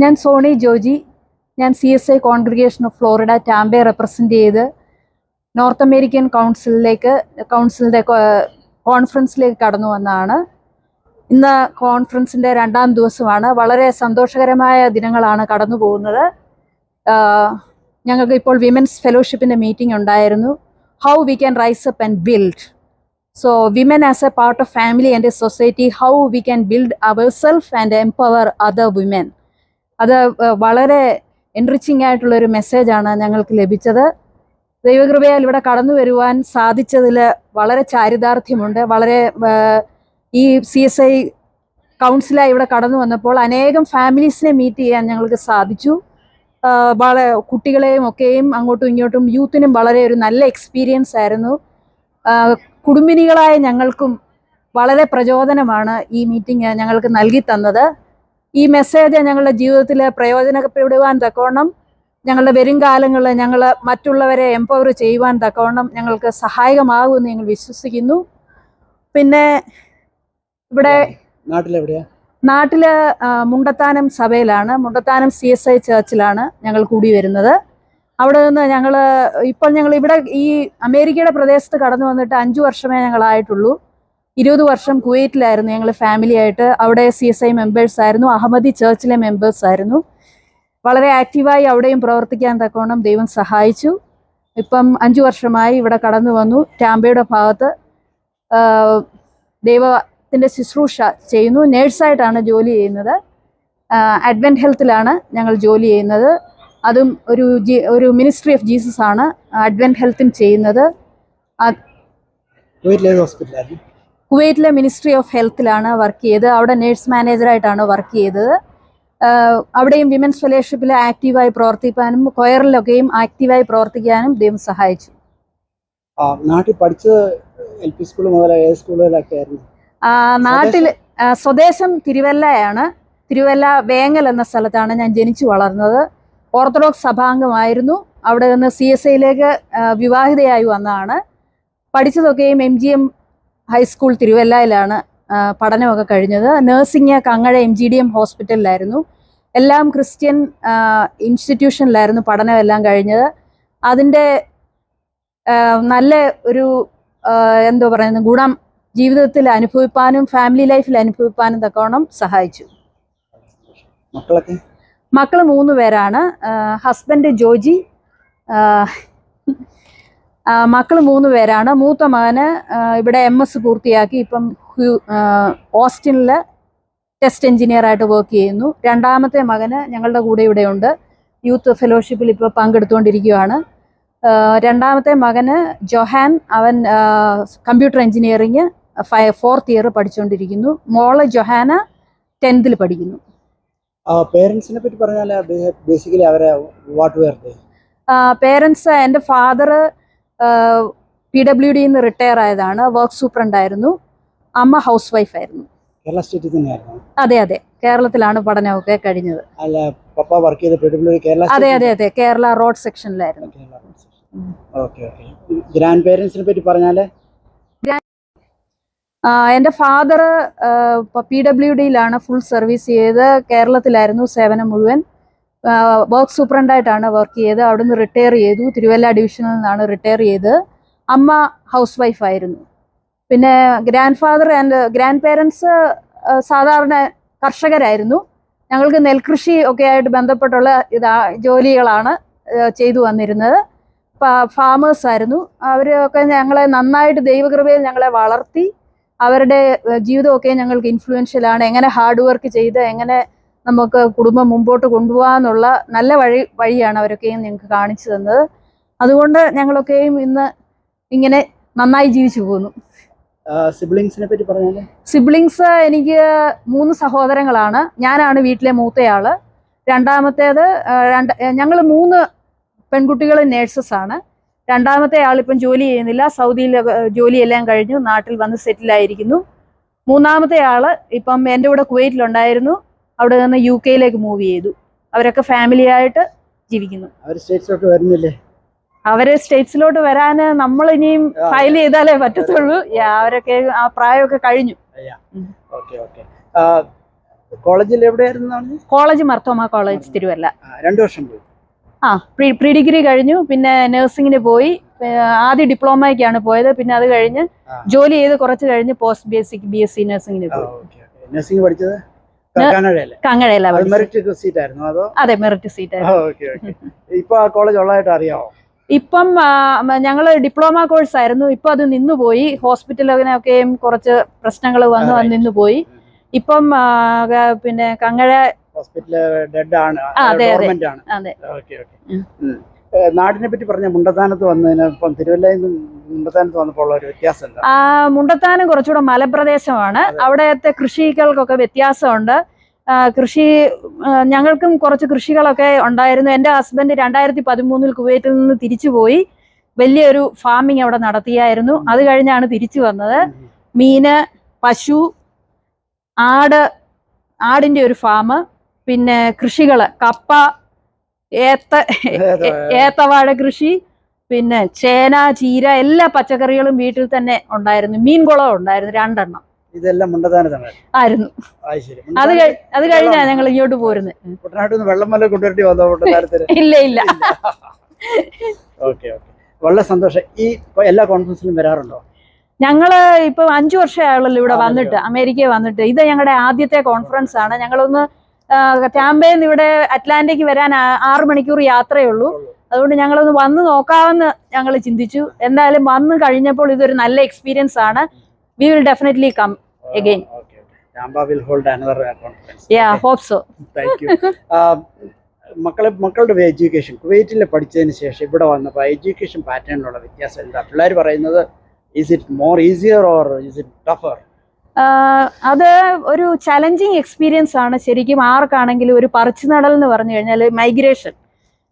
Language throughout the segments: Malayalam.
ഞാൻ സോണി ജോജി. ഞാൻ CSI congregation of Florida Tampa represent ചെയ്ത് നോർത്ത് അമേരിക്കൻ കൗൺസിലിൻ്റെ കോൺഫറൻസിലേക്ക് കടന്നു വന്നതാണ്. ഇന്ന് കോൺഫറൻസിൻ്റെ 2ാം ദിവസമാണ്. വളരെ സന്തോഷകരമായ ദിനങ്ങളാണ് കടന്നു പോകുന്നത്. ഞങ്ങൾക്ക് ഇപ്പോൾ വിമൻസ് ഫെലോഷിപ്പിൻ്റെ മീറ്റിംഗ് ഉണ്ടായിരുന്നു. How we can rise up and build. So women as a part of family and a society, how we can build ourselves and empower other women. അത് വളരെ എൻറിച്ചിങ് ആയിട്ടുള്ളൊരു മെസ്സേജാണ് ഞങ്ങൾക്ക് ലഭിച്ചത്. ദൈവകൃപയാൽ ഇവിടെ കടന്നു വരുവാൻ സാധിച്ചതിൽ വളരെ ചാരിതാർത്ഥ്യമുണ്ട്. വളരെ ഈ CSI കൗൺസിലായി ഇവിടെ കടന്നു വന്നപ്പോൾ അനേകം ഫാമിലീസിനെ മീറ്റ് ചെയ്യാൻ ഞങ്ങൾക്ക് സാധിച്ചു. കുട്ടികളെയും ഒക്കെയും അങ്ങോട്ടും ഇങ്ങോട്ടും യൂത്തിനും വളരെ ഒരു നല്ല എക്സ്പീരിയൻസ് ആയിരുന്നു. കുടുംബിനികളായ ഞങ്ങൾക്കും വളരെ പ്രചോദനമാണ് ഈ മീറ്റിംഗ് ഞങ്ങൾക്ക് നൽകി തന്നത്. ഈ മെസ്സേജ് ഞങ്ങളുടെ ജീവിതത്തിൽ പ്രയോജനപ്പെടുവാൻ തക്കവണ്ണം, ഞങ്ങളുടെ വരും കാലങ്ങളിൽ ഞങ്ങൾ മറ്റുള്ളവരെ എംപവർ ചെയ്യുവാൻ തക്കവണ്ണം ഞങ്ങൾക്ക് സഹായകമാകുമെന്ന് ഞങ്ങൾ വിശ്വസിക്കുന്നു. പിന്നെ ഇവിടെ നാട്ടിൽ മുണ്ടത്താനം സഭയിലാണ്, മുണ്ടത്താനം CSI ചർച്ചിലാണ് ഞങ്ങൾ കൂടി വരുന്നത്. അവിടെ നിന്ന് ഞങ്ങൾ ഇവിടെ ഈ അമേരിക്കയുടെ പ്രദേശത്ത് കടന്നു വന്നിട്ട് 5 വർഷമേ ഞങ്ങളായിട്ടുള്ളൂ. 20 വർഷം കുവൈറ്റിലായിരുന്നു ഞങ്ങൾ ഫാമിലി ആയിട്ട്. അവിടെ CSI മെമ്പേഴ്സ് ആയിരുന്നു, അഹമ്മദി ചർച്ചിലെ മെമ്പേഴ്സ് ആയിരുന്നു. വളരെ ആക്റ്റീവായി അവിടെയും പ്രവർത്തിക്കാൻ തക്കവണ്ണം ദൈവം സഹായിച്ചു. ഇപ്പം 5 വർഷമായി ഇവിടെ കടന്നു വന്നു. ടാംബയുടെ ഭാഗത്ത് ദൈവത്തിൻ്റെ ശുശ്രൂഷ ചെയ്യുന്നു. നേഴ്സായിട്ടാണ് ജോലി ചെയ്യുന്നത്. അഡ്വെൻറ്റ് ഹെൽത്തിലാണ് ഞങ്ങൾ ജോലി ചെയ്യുന്നത്. അതും ഒരു മിനിസ്ട്രി ഓഫ് ജീസസ് ആണ് അഡ്വെൻറ്റ് ഹെൽത്തും ചെയ്യുന്നത്. കുവൈറ്റിലെ മിനിസ്ട്രി ഓഫ് ഹെൽത്തിലാണ് വർക്ക് ചെയ്ത്. അവിടെ നേഴ്സ് മാനേജറായിട്ടാണ് വർക്ക് ചെയ്തത്. അവിടെയും വിമൻസ് ഫെലോഷിപ്പിൽ ആക്റ്റീവായി പ്രവർത്തിക്കാനും കൊയറിലൊക്കെയും ആക്റ്റീവായി പ്രവർത്തിക്കാനും ദൈവം സഹായിച്ചു. നാട്ടിൽ പഠിച്ചത് LP സ്കൂൾ മുതൽ ഏത് സ്കൂളുകളൊക്കെ ആയിരുന്നു? നാട്ടിൽ സ്വദേശം തിരുവല്ലയാണ്. തിരുവല്ല വേങ്ങൽ എന്ന സ്ഥലത്താണ് ഞാൻ ജനിച്ചു വളർന്നത്. ഓർത്തഡോക്സ് സഭാംഗമായിരുന്നു. അവിടെ നിന്ന് CSIയിലേക്ക് വിവാഹിതയായി വന്നതാണ്. പഠിച്ചതൊക്കെയും MGM ഹൈസ്കൂൾ തിരുവല്ലയിലാണ് പഠനമൊക്കെ കഴിഞ്ഞത്. Nursing Kangazha MGDM ഹോസ്പിറ്റലിലായിരുന്നു. എല്ലാം ക്രിസ്ത്യൻ ഇൻസ്റ്റിറ്റ്യൂഷനിലായിരുന്നു പഠനമെല്ലാം കഴിഞ്ഞത്. അതിൻ്റെ നല്ല ഒരു ഗുണം ജീവിതത്തിൽ അനുഭവിപ്പാനും ഫാമിലി ലൈഫിൽ അനുഭവിപ്പാനും തക്കവണ്ണം സഹായിച്ചു. മക്കൾ 3 പേരാണ്. ഹസ്ബൻഡ് ജോജി. മക്കൾ 3 പേരാണ്. മൂത്ത മകന് ഇവിടെ MS പൂർത്തിയാക്കി ഇപ്പം ഓസ്റ്റിനിൽ ടെസ്റ്റ് എഞ്ചിനീയറായിട്ട് വർക്ക് ചെയ്യുന്നു. 2ാമത്തെ മകന് ഞങ്ങളുടെ കൂടെ ഇവിടെയുണ്ട്. യൂത്ത് ഫെലോഷിപ്പിൽ ഇപ്പോൾ പങ്കെടുത്തുകൊണ്ടിരിക്കുകയാണ്. 2ാമത്തെ മകന് ജൊഹാൻ. അവൻ കമ്പ്യൂട്ടർ എഞ്ചിനീയറിങ് 4th ഇയർ പഠിച്ചുകൊണ്ടിരിക്കുന്നു. മോള് ജൊഹാന 10th പഠിക്കുന്നു. പേരൻസിനെ പറ്റി പറഞ്ഞാൽ ബേസിക്കലി അവരെ വാട്ട് വെയർ ദേ? പേരൻസ്, എൻ്റെ ഫാദർ PWD നിന്ന് റിട്ടയർ ആയതാണ്. വർക്ക് സൂപ്രണ്ട് ആയിരുന്നു. അമ്മ ഹൗസ് വൈഫ് ആയിരുന്നു. കേരള സ്റ്റേറ്റിൽ തന്നെയായിരുന്നു? അതെ, കേരളത്തിലാണ് പഠനമൊക്കെ കഴിഞ്ഞത്. അല്ല, പപ്പ വർക്ക് ചെയ്ത PWD കേരള? അതെ, കേരള റോഡ് സെക്ഷനിലായിരുന്നു. ഗ്രാൻഡ് പേരൻസിനെ പറ്റി പറഞ്ഞാൽ? എൻ്റെ ഫാദർ PWDയിലാണ് ഫുൾ സർവീസ് ചെയ്ത്. കേരളത്തിലായിരുന്നു സേവനം മുഴുവൻ. വർക്ക് സൂപ്രണ്ടായിട്ടാണ് വർക്ക് ചെയ്ത്. അവിടുന്ന് റിട്ടയർ ചെയ്തു. തിരുവല്ല ഡിവിഷനിൽ നിന്നാണ് റിട്ടയർ ചെയ്ത്. അമ്മ ഹൗസ് വൈഫ് ആയിരുന്നു. പിന്നെ grand father and grand parents സാധാരണ കർഷകരായിരുന്നു. ഞങ്ങൾക്ക് നെൽകൃഷി ഒക്കെ ആയിട്ട് ബന്ധപ്പെട്ടുള്ള ജോലികളാണ് ചെയ്തു വന്നിരുന്നത്. ഫാമേഴ്സ് ആയിരുന്നു. അവരൊക്കെ ഞങ്ങളെ നന്നായിട്ട് ദൈവകൃപയിൽ ഞങ്ങളെ വളർത്തി. അവരുടെ ജീവിതമൊക്കെ ഞങ്ങൾക്ക് ഇൻഫ്ലുവൻഷ്യലാണ്. എങ്ങനെ ഹാർഡ് വർക്ക് ചെയ്ത് എങ്ങനെ നമുക്ക് കുടുംബം മുമ്പോട്ട് കൊണ്ടുപോകാമെന്നുള്ള നല്ല വഴിയാണ് അവരൊക്കെയും ഞങ്ങൾക്ക് കാണിച്ചു തന്നത്. അതുകൊണ്ട് ഞങ്ങളൊക്കെയും ഇന്ന് ഇങ്ങനെ നന്നായി ജീവിച്ചു പോകുന്നു. സിബ്ലിങ്സിനെ പറ്റി പറഞ്ഞാൽ? സിബ്ലിങ്സ് എനിക്ക് 3 സഹോദരങ്ങളാണ്. ഞാനാണ് വീട്ടിലെ മൂത്തയാള്. 2ാമത്തേത് ഞങ്ങൾ 3 പെൺകുട്ടികൾ നേഴ്സസ് ആണ്. 2ാമത്തെ ആളിപ്പം ജോലി ചെയ്യുന്നില്ല. സൗദിയിൽ ജോലിയെല്ലാം കഴിഞ്ഞു നാട്ടിൽ വന്ന് സെറ്റിലായിരിക്കുന്നു. 3ാമത്തെ ആള് ഇപ്പം എൻ്റെ കൂടെ കുവൈറ്റിലുണ്ടായിരുന്നു. അവിടെ നിന്ന് UK മൂവ് ചെയ്തു. അവരൊക്കെ ഫാമിലി ആയിട്ട് ജീവിക്കുന്നു. അവര് സ്റ്റേറ്റ്സിലോട്ട് വരാൻ നമ്മൾ ഇനിയും ഫയൽ ചെയ്താലേ പറ്റത്തുള്ളൂ. അവരൊക്കെ ആ പ്രായമൊക്കെ കഴിഞ്ഞു. കോളേജിൽ എവിടെയായിരുന്നു? College Mar Thoma college Thiruvalla. 2 വർഷം പോയി. പ്രീ ഡിഗ്രി കഴിഞ്ഞു, പിന്നെ നഴ്സിംഗിന് പോയി. ആദ്യം ഡിപ്ലോമയ്ക്കാണ് പോയത്, പിന്നെ അത് കഴിഞ്ഞ് ജോലി ചെയ്ത് കുറച്ച് കഴിഞ്ഞ് പോസ്റ്റ് ബേസിക് BSc നഴ്സിംഗിന് പോയി. നഴ്സിംഗ് പഠിച്ചത് കങ്ങഴയില. മെറിറ്റ് സീറ്റ് ആയിരുന്നു അതോ? അതെ, മെറിറ്റ് സീറ്റ് ആയിരുന്നു. ഇപ്പൊ ആ കോളേജ് ഉള്ളതായിട്ട് അറിയാമോ? ഇപ്പം ഞങ്ങള് ഡിപ്ലോമ കോഴ്സ് ആയിരുന്നു, ഇപ്പൊ അത് നിന്നുപോയി. ഹോസ്പിറ്റലിനൊക്കെയും കുറച്ച് പ്രശ്നങ്ങൾ വന്നു, അത് നിന്നുപോയി. ഇപ്പം പിന്നെ കങ്ങഴ ഹോസ്പിറ്റല് ഡെഡ് ആണ്. അതെ ഗവൺമെന്റ് ആണ്. അതെ. നാടിനെ പറ്റി പറഞ്ഞ മുണ്ടത്താനത്ത് വന്നതിന് ഇപ്പം തിരുവല്ലയിൽ നിന്ന് മുണ്ടത്താനത്ത് വന്നപ്പോൾ ഉള്ള ഒരു വ്യത്യാസം എന്താ? മുണ്ടത്താനം കുറച്ചുകൂടെ മലപ്രദേശമാണ്, അവിടത്തെ കൃഷികൾക്കൊക്കെ വ്യത്യാസമുണ്ട്. കൃഷി ഞങ്ങൾക്കും കുറച്ച് കൃഷികളൊക്കെ ഉണ്ടായിരുന്നു. എൻ്റെ ഹസ്ബൻഡ് 2013 കുവൈറ്റിൽ നിന്ന് തിരിച്ചുപോയി വലിയൊരു ഫാമിംഗ് അവിടെ നടത്തിയായിരുന്നു. അത് കഴിഞ്ഞാണ് തിരിച്ചു വന്നത്. മീന്, പശു, ആടിന്റെ ഒരു ഫാം, പിന്നെ കൃഷികള് കപ്പ, ഏത്തവാഴ കൃഷി, പിന്നെ ചേന, ചീര, എല്ലാ പച്ചക്കറികളും വീട്ടിൽ തന്നെ ഉണ്ടായിരുന്നു. മീൻകുളം ഉണ്ടായിരുന്നു 2 എണ്ണം. ഇതെല്ലാം മുണ്ടത്താനത്താണ് ആയിരുന്നു. അത് കഴിഞ്ഞാ ഞങ്ങൾ ഇങ്ങോട്ട് പോരുന്നത്. കുട്ടനാട്ടിൽ വെള്ളം വല്ല കൊണ്ടുവരേണ്ടി വന്നോ മുണ്ടത്താനത്തിന്? ഇല്ല. വളരെ സന്തോഷം. ഈ എല്ലാ കോൺഫറൻസിലും വരാറുണ്ടോ? ഞങ്ങള് ഇപ്പൊ 5 വർഷമായുള്ളൂ ഇവിടെ വന്നിട്ട്, അമേരിക്കയിൽ വന്നിട്ട്. ഇത് ഞങ്ങളുടെ ആദ്യത്തെ കോൺഫറൻസ് ആണ്. ഞങ്ങളൊന്ന് ടാമ്പയിൽ ഇവിടെ അറ്റ്ലാന്റയ്ക്ക് വരാൻ 6 മണിക്കൂർ യാത്രയുള്ളൂ. അതുകൊണ്ട് ഞങ്ങളൊന്ന് വന്ന് നോക്കാമെന്ന് ഞങ്ങൾ ചിന്തിച്ചു. എന്തായാലും വന്ന് കഴിഞ്ഞപ്പോൾ ഇതൊരു നല്ല എക്സ്പീരിയൻസ് ആണ്. We will definitely come again. Tampa will hold another conference. Yeah, hope so. Thank you. മക്കളുടെ എഡ്യൂക്കേഷൻ കുവൈറ്റിൽ പഠിച്ചതിന് ശേഷം ഇവിടെ വന്നപ്പോൾ എഡ്യൂക്കേഷൻ പാറ്റേണിലുള്ള വ്യത്യാസം എന്താ? പിള്ളേർ പറയുന്നത് is it more easier or is it tougher? അത് ഒരു ചലഞ്ചിങ് എക്സ്പീരിയൻസ് ആണ് ശരിക്കും. ആർക്കാണെങ്കിലും ഒരു പറിച്ചു നടൽ എന്ന് പറഞ്ഞു കഴിഞ്ഞാൽ മൈഗ്രേഷൻ,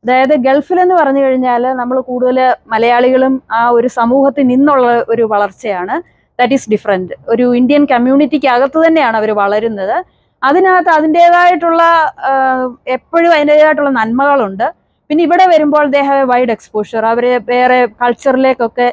അതായത് ഗൾഫിലെന്ന് പറഞ്ഞു കഴിഞ്ഞാൽ നമ്മൾ കൂടുതൽ മലയാളികളും ആ ഒരു സമൂഹത്തിൽ നിന്നുള്ള ഒരു വളർച്ചയാണ്. That is different. ഒരു ഇന്ത്യൻ കമ്മ്യൂണിറ്റിക്ക് അകത്ത് തന്നെയാണ് അവർ വളരുന്നത്. അതിനകത്ത് അതിൻ്റേതായിട്ടുള്ള എപ്പോഴും അതിൻ്റേതായിട്ടുള്ള നന്മകളുണ്ട്. പിന്നെ ഇവിടെ വരുമ്പോൾ they have a wide exposure. അവർ വേറെ കൾച്ചറിലേക്കൊക്കെ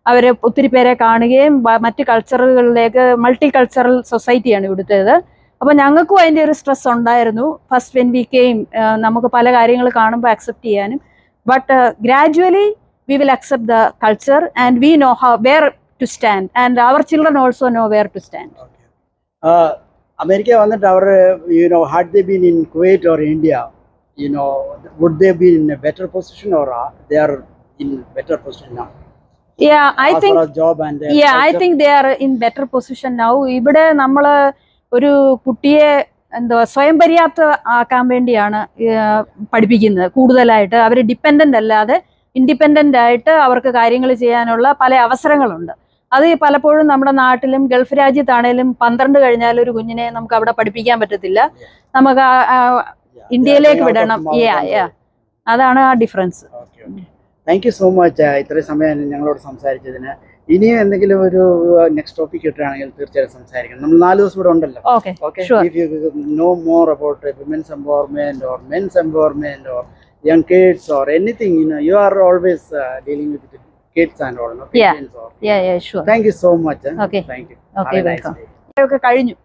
അവർ ഒത്തിരി പേരെ കാണുകയും മറ്റ് കൾച്ചറുകളിലേക്ക്, മൾട്ടി കൾച്ചറൽ സൊസൈറ്റിയാണ് ഇവിടുത്തേത്. അപ്പോൾ ഞങ്ങൾക്കും അതിൻ്റെ ഒരു സ്ട്രെസ് ഉണ്ടായിരുന്നു ഫസ്റ്റ് വെൻ വി കെയിം. നമുക്ക് പല കാര്യങ്ങൾ കാണുമ്പോൾ അക്സെപ്റ്റ് ചെയ്യാനും. But gradually we will accept the culture and we know how where to stand, and our children also know where to stand. America വന്നിട്ട് അവർ had they been in Kuwait or India, would they be in a better position or they are in better position now? Yeah, I think job and I think they are in better position now. ഇവിടെ നമ്മൾ ഒരു കുട്ടിയെ സ്വയം പര്യാപ്ത ആക്കാൻ വേണ്ടിയാണ് പഠിപ്പിക്കുന്നത് കൂടുതലായിട്ട്. അവർ ഡിപ്പെൻഡന്റ് അല്ലാതെ ഇൻഡിപെൻഡന്റ് ആയിട്ട് അവർക്ക് കാര്യങ്ങൾ ചെയ്യാനുള്ള പല അവസരങ്ങളുണ്ട്. അത് പലപ്പോഴും നമ്മുടെ നാട്ടിലും ഗൾഫ് രാജ്യത്താണേലും 12 കഴിഞ്ഞാൽ ഒരു കുഞ്ഞിനെ നമുക്ക് അവിടെ പഠിപ്പിക്കാൻ പറ്റത്തില്ല. നമുക്ക് ഇന്ത്യയിലേക്ക് വിടണം. അതാണ് ആ difference. Thank you so much ഇത്രയും സമയം ഞങ്ങളോട് സംസാരിച്ചതിന്. ഇനിയും എന്തെങ്കിലും ഒരു നെക്സ്റ്റ് ടോപ്പിക് കിട്ടുകയാണെങ്കിൽ തീർച്ചയായും സംസാരിക്കണം. നമ്മൾ 4 ദിവസം ഇവിടെ ഉണ്ടല്ലോ. If you know more about women's empowerment or men's empowerment or young kids or anything, you are always dealing with kids and all, no? Sure. Thank you so much. Okay. Thank you. Okay, welcome. ഒക്കെ കഴിഞ്ഞു.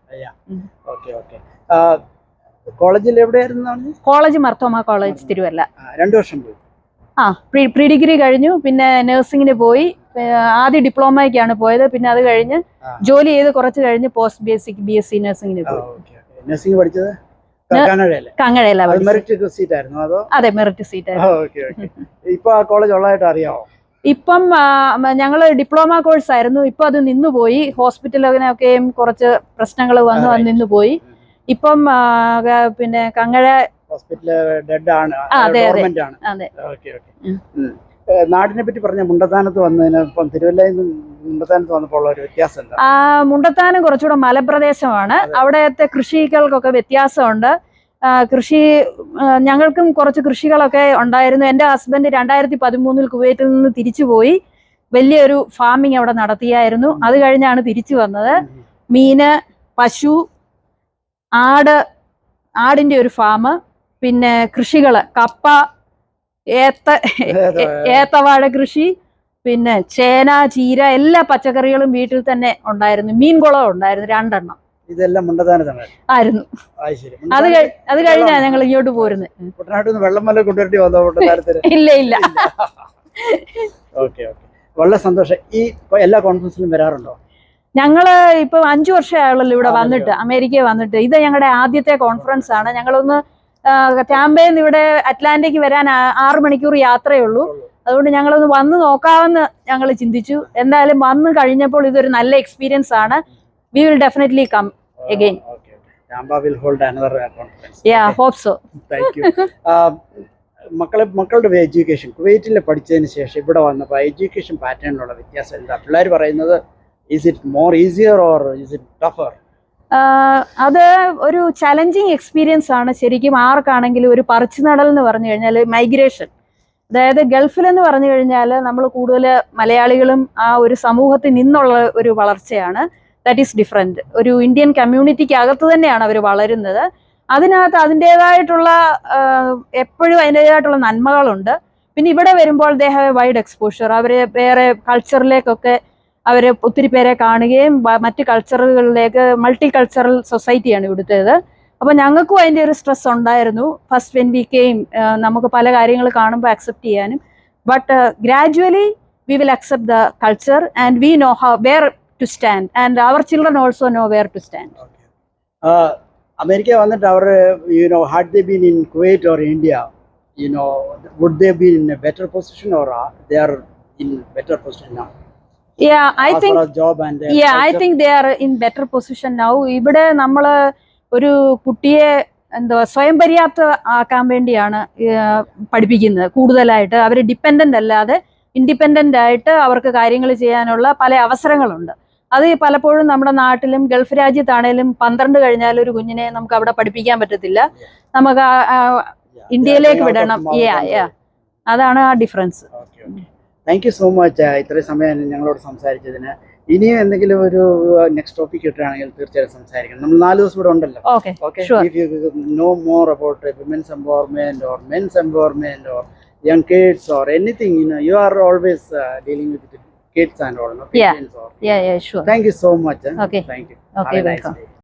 Okay. കോളേജിൽ എവിടെയായിരുന്നു? College Mar Thoma college Thiruvalla. 2 വർഷം പോയി. പ്രീ ഡിഗ്രി കഴിഞ്ഞു, പിന്നെ നഴ്സിംഗിന് പോയി. ആദ്യം ഡിപ്ലോമയ്ക്കാണ് പോയത്, പിന്നെ അത് കഴിഞ്ഞ് ജോലി ചെയ്ത് കുറച്ച് കഴിഞ്ഞ് പോസ്റ്റ് ബേസിക് BSc നഴ്സിംഗിന് പോയി. നഴ്സിംഗ് പഠിച്ചത് കങ്ങഴയില. മെറിറ്റ് സീറ്റ് ആയിരുന്നു അതോ? അതെ, മെറിറ്റ് സീറ്റ് ആയിരുന്നു. ഇപ്പൊ ആ കോളേജ് ഉള്ളതായിട്ട് അറിയാമോ? ഇപ്പം ഞങ്ങള് ഡിപ്ലോമ കോഴ്സ് ആയിരുന്നു, ഇപ്പൊ അത് നിന്നുപോയി. ഹോസ്പിറ്റലിനൊക്കെയും കുറച്ച് പ്രശ്നങ്ങൾ വന്നു, അത് നിന്നുപോയി. ഇപ്പം പിന്നെ കങ്ങഴ ഹോസ്പിറ്റല് ഡെഡ് ആണ്. ഗവൺമെന്റ് ആണ്. അതെ. നാടിനെ പറ്റി പറഞ്ഞ മുണ്ടത്താനത്ത് വന്നതിന് ഇപ്പം തിരുവല്ലയിൽ നിന്ന് മുണ്ടത്താനത്ത് വന്നപ്പോൾ ഉള്ള ഒരു വ്യത്യാസം എന്താ? മുണ്ടത്താനം കുറച്ചുകൂടെ മലപ്രദേശമാണ്, അവിടത്തെ കൃഷികൾക്കൊക്കെ വ്യത്യാസമുണ്ട്. ഞങ്ങൾക്കും കുറച്ച് കൃഷികളൊക്കെ ഉണ്ടായിരുന്നു. എൻ്റെ ഹസ്ബൻഡ് 2013 കുവൈറ്റിൽ നിന്ന് തിരിച്ചുപോയി വലിയൊരു ഫാമിംഗ് അവിടെ നടത്തിയായിരുന്നു. അത് കഴിഞ്ഞാണ് തിരിച്ചു വന്നത്. മീന്, പശു, ആടിന്റെ ഒരു ഫാം, പിന്നെ കൃഷികള് കപ്പ, ഏത്തവാഴ കൃഷി, പിന്നെ ചേന, ചീര, എല്ലാ പച്ചക്കറികളും വീട്ടിൽ തന്നെ ഉണ്ടായിരുന്നു. മീൻകുളം ഉണ്ടായിരുന്നു 2 എണ്ണം. ഇതെല്ലാം മുണ്ടത്താന തന്നെ ആയിരുന്നു. ശരി. അത് കഴിഞ്ഞാ ഞങ്ങൾ ഇങ്ങോട്ട് പോരുന്നത്. കുട്ടനാട്ടിൽ നിന്ന് വെള്ളം വല്ല കൊണ്ടുവരേണ്ടി വന്നോ മുണ്ടത്താനത്തിന്? ഇല്ല. ഓക്കെ. വളരെ സന്തോഷം. ഈ എല്ലാ കോൺഫറൻസിലും വരാറുണ്ടോ? ഞങ്ങള് ഇപ്പൊ 5 വർഷമായുള്ളൂ ഇവിടെ വന്നിട്ട്, അമേരിക്കയിൽ വന്നിട്ട്. ഇത് ഞങ്ങളുടെ ആദ്യത്തെ കോൺഫറൻസ് ആണ്. ഞങ്ങളൊന്ന് ടാമ്പയിൽ ഇവിടെ അറ്റ്ലാന്റയ്ക്ക് വരാൻ 6 മണിക്കൂർ യാത്രയുള്ളൂ. അതുകൊണ്ട് ഞങ്ങളൊന്ന് വന്ന് നോക്കാമെന്ന് ഞങ്ങൾ ചിന്തിച്ചു. എന്തായാലും വന്ന് കഴിഞ്ഞപ്പോൾ ഇതൊരു നല്ല എക്സ്പീരിയൻസ് ആണ്. We will definitely come again. Okay. Tampa will hold another conference. Yeah, okay. Hope so. Thank you. മക്കളുടെ എഡ്യൂക്കേഷൻ കുവൈറ്റിൽ പഠിച്ചതിന് ശേഷം ഇവിടെ വന്നപ്പോൾ എഡ്യൂക്കേഷൻ പാറ്റേണിലുള്ള വ്യത്യാസം എന്താ? പിള്ളേർ പറയുന്നത് is it more easier or is it tougher? അത് ഒരു ചലഞ്ചിങ് എക്സ്പീരിയൻസ് ആണ് ശരിക്കും. ആർക്കാണെങ്കിലും ഒരു പറിച്ചു നടൽ എന്ന് പറഞ്ഞു കഴിഞ്ഞാൽ മൈഗ്രേഷൻ, അതായത് ഗൾഫിൽ എന്ന് പറഞ്ഞു കഴിഞ്ഞാൽ നമ്മൾ കൂടുതൽ മലയാളികളും ആ ഒരു സമൂഹത്തിൽ നിന്നുള്ള ഒരു വളർച്ചയാണ്. That is different. ഒരു ഇന്ത്യൻ കമ്മ്യൂണിറ്റിക്ക് അകത്ത് തന്നെയാണ് അവർ വളരുന്നത്. അതിനകത്ത് അതിൻ്റേതായിട്ടുള്ള എപ്പോഴും അതിൻ്റേതായിട്ടുള്ള നന്മകളുണ്ട്. പിന്നെ ഇവിടെ വരുമ്പോൾ they have a wide exposure. അവർ വേറെ കൾച്ചറിലേക്കൊക്കെ അവർ ഒത്തിരി പേരെ കാണുകയും മറ്റ് കൾച്ചറുകളിലേക്ക്, മൾട്ടി കൾച്ചറൽ സൊസൈറ്റിയാണ് ഇവിടുത്തേത്. അപ്പോൾ ഞങ്ങൾക്കും അതിൻ്റെ ഒരു സ്ട്രെസ് ഉണ്ടായിരുന്നു ഫസ്റ്റ് വെൻ വി കെയിം. നമുക്ക് പല കാര്യങ്ങൾ കാണുമ്പോൾ അക്സെപ്റ്റ് ചെയ്യാനും. But gradually we will accept the culture and we know how where to stand, and our children also know where to stand. America വന്നിട്ട് അവർ had they been in Kuwait or India, would they be in a better position or they are in better position now? Yeah, I think job and I think they are in better position now. ഇവിടെ നമ്മൾ ഒരു കുട്ടിയെ സ്വയം പര്യാപ്ത ആക്കാൻ വേണ്ടിയാണ് പഠിപ്പിക്കുന്നത് കൂടുതലായിട്ട്. അവർ ഡിപ്പെൻഡന്റ് അല്ലാതെ ഇൻഡിപെൻഡന്റ് ആയിട്ട് അവർക്ക് കാര്യങ്ങൾ ചെയ്യാനുള്ള പല അവസരങ്ങളുണ്ട്. അത് പലപ്പോഴും നമ്മുടെ നാട്ടിലും ഗൾഫ് രാജ്യത്താണേലും 12 കഴിഞ്ഞാൽ ഒരു കുഞ്ഞിനെ നമുക്ക് അവിടെ പഠിപ്പിക്കാൻ പറ്റത്തില്ല. നമുക്ക് ഇന്ത്യയിലേക്ക് വിടണം. അതാണ് ആ difference. Thank you so much ഇത്രയും സമയം ഞങ്ങളോട് സംസാരിച്ചതിന്. ഇനിയും എന്തെങ്കിലും ഒരു നെക്സ്റ്റ് ടോപ്പിക് കിട്ടുകയാണെങ്കിൽ തീർച്ചയായും സംസാരിക്കണം. നമ്മൾ 4 ദിവസം ഇവിടെ ഉണ്ടല്ലോ. If you know more about women's empowerment or men's empowerment or young kids or anything, you are always dealing with kids and all, no? Yeah, sure. Thank you so much. Okay. Thank you. Okay, Have a nice welcome. day.